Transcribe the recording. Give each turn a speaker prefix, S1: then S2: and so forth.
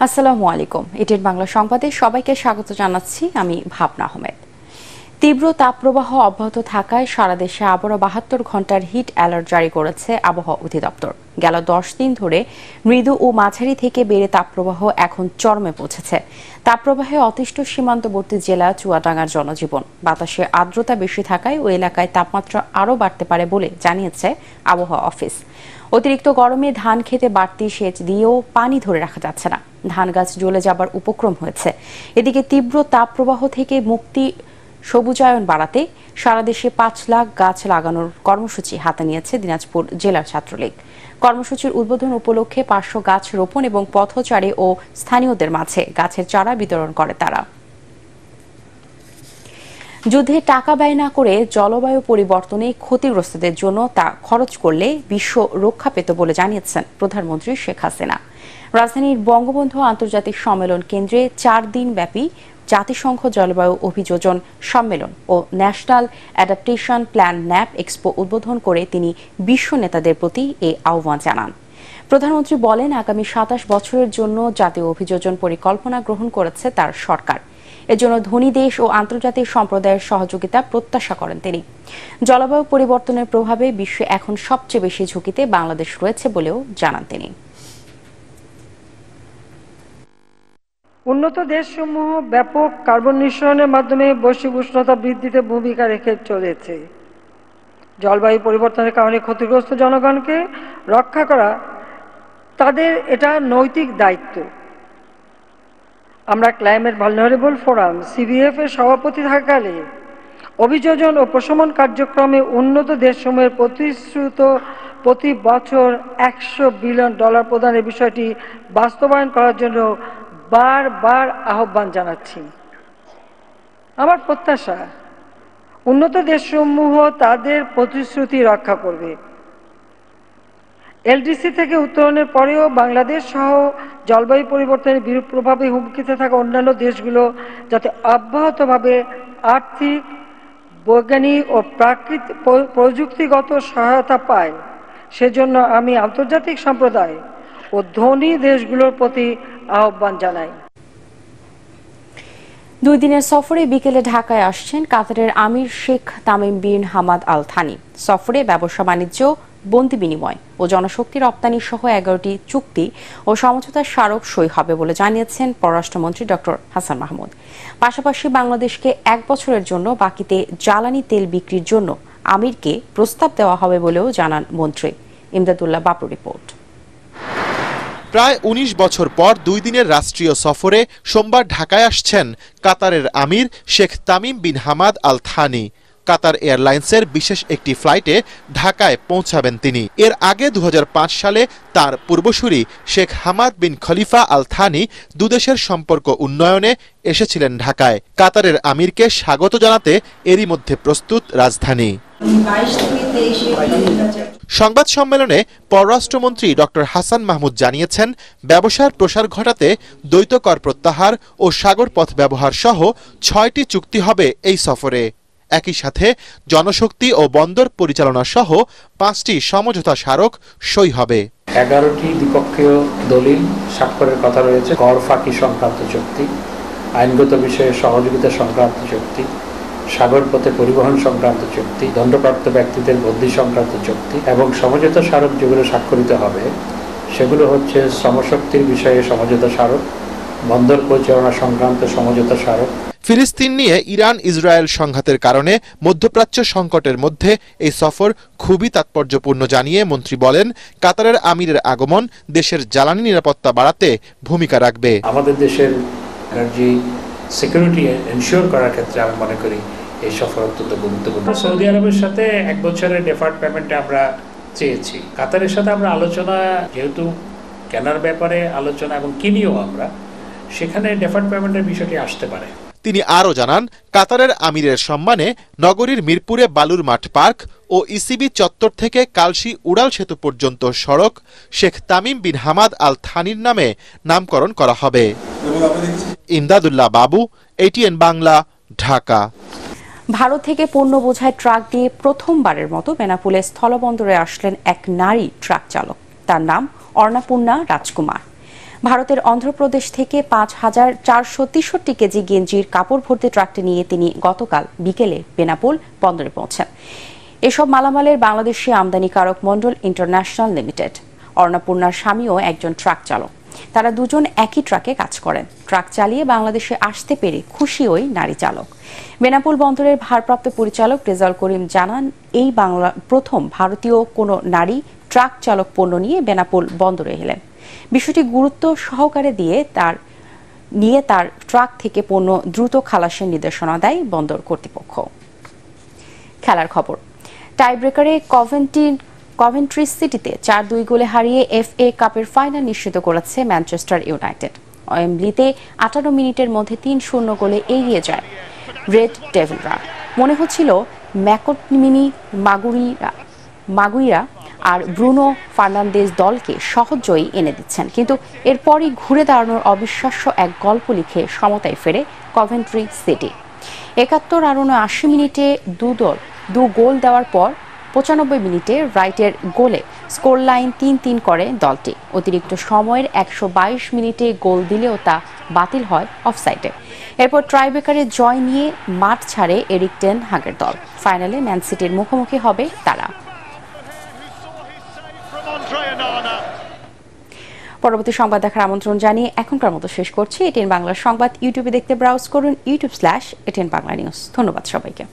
S1: আসসালামু আলাইকুম। এটির বাংলা সংবাদে সবাইকে স্বাগত জানাচ্ছি। আমি ভাবনা আহমেদ। তীব্র তাপপ্রবাহ অব্যাহত থাকায় সারা দেশে আবারও ৭২ ঘন্টার হিট অ্যালার্ট জারি করেছে আবহাওয়া অধিদপ্তর। গেল ১০ দিন ধরে মৃদু ও মাঝারি থেকে বেড়ে তাপপ্রবাহ এখন চরমে পৌঁছেছে। তাপপ্রবাহে অতিষ্ঠ সীমান্তবর্তী জেলা চুয়াডাঙ্গার জনজীবন। বাতাসে আর্দ্রতা বেশি থাকায় ওই এলাকায় তাপমাত্রা আরও বাড়তে পারে বলে জানিয়েছে আবহাওয়া অফিস। অতিরিক্ত গরমে ধান খেতে বাড়তি সেচ দিয়েও পানি ধরে রাখা যাচ্ছে না। ধান গাছ জ্বলে যাবার উপক্রম হয়েছে। এদিকে তীব্র তাপপ্রবাহ থেকে মুক্তি সবুজায়ন বাড়াতে সারা দেশে ৫ লাখ গাছ লাগানোর কর্মসূচি হাতে নিয়েছে দিনাজপুর জেলা ছাত্রলীগ। কর্মসূচির উদ্বোধন উপলক্ষে ৫০০ গাছ রোপণ এবং পথচারী ও স্থানীয়দের মাঝে গাছের চারা বিতরণ করে তারা। যুদ্ধে টাকা ব্যয় না করে জলবায়ু পরিবর্তনে ক্ষতিগ্রস্তদের জন্য তা খরচ করলে বিশ্ব রক্ষা পেত বলে জানিয়েছেন প্রধানমন্ত্রী শেখ হাসিনা। রাজধানীর বঙ্গবন্ধু আন্তর্জাতিক সম্মেলন কেন্দ্রে ৪ দিন ব্যাপী জাতিসংঘ জলবায়ু অভিযোজন সম্মেলন ও national adaptation plan NAP expo উদ্বোধন করে তিনি বিশ্ব নেতাদের প্রতি এই আহ্বান জানান। প্রধানমন্ত্রী বলেন, আগামী ২৭ বছরের জন্য জাতীয় অভিযোজন পরিকল্পনা গ্রহণ করেছে তার সরকার। এজন্য ধনী দেশ ও আন্তর্জাতিক সম্প্রদায়ের সহযোগিতা প্রত্যাশা করেন তিনি। জলবায়ু পরিবর্তনের প্রভাবে বিশ্বে এখন সবচেয়ে বেশি ঝুঁকিতে বাংলাদেশ রয়েছে বলেও জানান তিনি।
S2: উন্নত দেশসমূহ ব্যাপক কার্বন নিঃসরণের মাধ্যমে বৈশ্বিক উষ্ণতা বৃদ্ধিতে ভূমিকা রেখে চলেছে। জলবায়ু পরিবর্তনের কারণে ক্ষতিগ্রস্ত জনগণকে রক্ষা করা তাদের এটা নৈতিক দায়িত্ব। আমরা ক্লাইমেট ভালনারেবল ফোরাম CVF এর সভাপতি থাকাকালে অভিযোজন ও প্রশমন কার্যক্রমে উন্নত দেশসমূহের প্রতিশ্রুত প্রতি বছর $100 বিলিয়ন প্রদানের বিষয়টি বাস্তবায়ন করার জন্য বারবার আহ্বান জানাচ্ছি। আমার প্রত্যাশা, উন্নত দেশসমূহ তাদের প্রতিশ্রুতি রক্ষা করবে। LDC থেকে উত্তরণের পরেও বাংলাদেশ সহ জলবায়ু পরিবর্তনের বিরূপ প্রভাবে হুমকিতে থাকা অন্যান্য দেশগুলো যাতে অব্যাহতভাবে আর্থিক, বৈজ্ঞানিক ও প্রযুক্তিগত সহায়তা পায়, সেজন্য আমি আন্তর্জাতিক সম্প্রদায় ও ধনী দেশগুলোর প্রতি আহ্বান জানাই।
S1: 2 দিনের সফরে বিকেলে ঢাকায় আসছেন কাতারের আমির Sheikh Tamim bin Hamad Al Thani. সফরে ব্যবসা বাণিজ্য, বন্দি বিনিময় ও জনশক্তি রপ্তানি সহ 11টি চুক্তি ও সমঝোতার স্মারক সই হবে বলে জানিয়েছেন পররাষ্ট্রমন্ত্রী ডক্টর হাসান মাহমুদ। পাশাপাশি বাংলাদেশকে 1 বছরের জন্য বাকিতে জ্বালানি তেল বিক্রির জন্য আমিরকে প্রস্তাব দেওয়া হবে বলেও জানান মন্ত্রী। ইমদাদুল্লাহ বাবুর রিপোর্ট।
S3: প্রায় ১৯ বছর পর 2 দিনের রাষ্ট্রীয় সফরে সোমবার ঢাকায় আসছেন কাতারের আমির Sheikh Tamim bin Hamad Al Thani. Qatar এয়ারলাইন্সের বিশেষ একটি ফ্লাইটে ঢাকায় পৌঁছাবেন তিনি। এর আগে ২০০৫ সালে তার পূর্বসূরি শেখ হামাদ বিন খলিফা আল থানি দুদেশের সম্পর্ক উন্নয়নে এসেছিলেন ঢাকায়। কাতারের আমিরকে স্বাগত জানাতে এরই মধ্যে প্রস্তুত রাজধানী। সংবাদ সম্মেলনে পররাষ্ট্রমন্ত্রী ডক্টর হাসান মাহমুদ জানিয়েছেন, ব্যবসার প্রসার ঘটাতে দ্বৈত কর প্রত্যাহার ও সাগর পথ ব্যবহার সহ 6টি চুক্তি হবে এই সফরে। একই সাথে জনশক্তি ও বন্দর পরিচালনা সহ 5টি সমঝোতা স্মারক সই হবে।
S4: 11টি দ্বিপক্ষীয় দলিল স্বাক্ষরের কথা রয়েছে। কর ফাঁকি সংক্রান্ত চুক্তি, আইনগত বিষয়ে সহযোগিতা সংক্রান্ত চুক্তি, সাগর পথে পরিবহন সংক্রান্ত চুক্তি, দণ্ডপ্রাপ্ত ব্যক্তিদের বদলি সংক্রান্ত চুক্তি এবং সমঝোতা স্মারক যেগুলো স্বাক্ষরিত হবে সেগুলো হচ্ছে শ্রমশক্তির বিষয়ে সমঝোতা স্মারক, বন্দর পরিচালনা সংক্রান্ত সমঝোতা স্মারক।
S3: ফিলিস্তিন নিয়ে ইরান ইসরায়েল সংঘাতের কারণে মধ্যপ্রাচ্য সংকটের মধ্যে এই সফর খুবই তাৎপর্যপূর্ণ জানিয়ে মন্ত্রী বলেন, কাতারের আমিরের আগমন দেশের জ্বালানি নিরাপত্তা বাড়াতে ভূমিকা রাখবে।
S4: আমাদের দেশের এনার্জি সিকিউরিটি এনশিওর করার ক্ষেত্রে আমি মনে করি এই সফর অত্যন্ত গুরুত্বপূর্ণ। সৌদি আরবের সাথে 1 বছরের ডেফার্ড পেমেন্টে আমরা চেয়েছি। কাতারের সাথে আমরা আলোচনা, যেহেতু কেনার ব্যাপারে আলোচনা এবং কিনিও আমরা, সেখানে ডেফার্ড পেমেন্টের বিষয়টি আসতে পারে।
S3: তিনি আরও জানান, কাতারের আমিরের সম্মানে নগরীর মিরপুরে বালুর মাঠ পার্ক ও ইসিবি চত্বর থেকে কালশী উড়াল সেতু পর্যন্ত সড়ক Sheikh Tamim bin Hamad Al থানির নামে নামকরণ করা হবে। ইমদাদুল্লাহ বাবু, ATN বাংলা, ঢাকা।
S1: ভারত থেকে পণ্য বোঝাই ট্রাক দিয়ে প্রথমবারের মতো বেনাপোলে স্থলবন্দরে আসলেন এক নারী ট্রাক চালক। তার নাম অর্ণাপূর্ণা রাজকুমার। ভারতের অন্ধ্রপ্রদেশ থেকে 5,463 কেজি গেঞ্জির কাপড় ভর্তি ট্রাকটি নিয়ে তিনি গতকাল বিকেলে বেনাপোল বন্দরে পৌঁছান। এসব মালামালের বাংলাদেশি আমদানিকারক মন্ডল ইন্টারন্যাশনাল লিমিটেড। অর্ণপূর্ণার স্বামীও একজন ট্রাক চালক। তারা দুজন একই ট্রাকে কাজ করেন। ট্রাক চালিয়ে বাংলাদেশে আসতে পেরে খুশি ওই নারী চালক। বেনাপোল বন্দরের ভারপ্রাপ্ত পরিচালক রেজাউল করিম জানান, এই প্রথম ভারতীয় কোনো নারী ট্রাক চালক পণ্য নিয়ে বেনাপোল বন্দরে এলেন। বিষয়টি গুরুত্ব সহকারে নিয়ে তার ট্রাক থেকে পণ্য দ্রুত খালাসের নির্দেশনা দেয় বন্দর কর্তৃপক্ষ। খেলার খবর। টাইব্রেকারে কভেন্ট্রি সিটিতে 4-2 গোলে হারিয়ে FA কাপের ফাইনাল নিশ্চিত করেছে ম্যানচেস্টার ইউনাইটেড। ওয়েম্বলিতে 58 মিনিটের মধ্যে 3-0 গোলে এগিয়ে যায় রেড ডেভিলরা। মনে হচ্ছিল ম্যাকটমিনি, মাগুইরা আর ব্রুনো ফার্নান্দেজ দলকে সহজ জয়ী এনে দিচ্ছেন, কিন্তু এরপরই ঘুরে দাঁড়ানোর অবিশ্বাস্য এক গল্প লিখে সমতায় ফেরে কভেন্ট্রি সিটি। 71 আর 79 মিনিটে দু গোল দেওয়ার পর 95 মিনিটে রাইটের গোলে স্কোর লাইন 3-3 করে দলটি। অতিরিক্ত সময়ের 122 মিনিটে গোল দিলেও তা বাতিল হয় অফসাইডে। এরপর ট্রাইব্রেকারে জয় নিয়ে মাঠ ছাড়ে এরিক টেন হাগের দল। ফাইনালে ম্যান সিটির মুখোমুখি হবে তারা। পরবর্তী সংবাদ দেখার আমন্ত্রণ জানিয়ে এখনকার মতো শেষ করছি। এটিএন বাংলা সংবাদ ইউটিউবে দেখতে ব্রাউজ করুন youtube/এটিএন বাংলা নিউজ। ধন্যবাদ সবাইকে।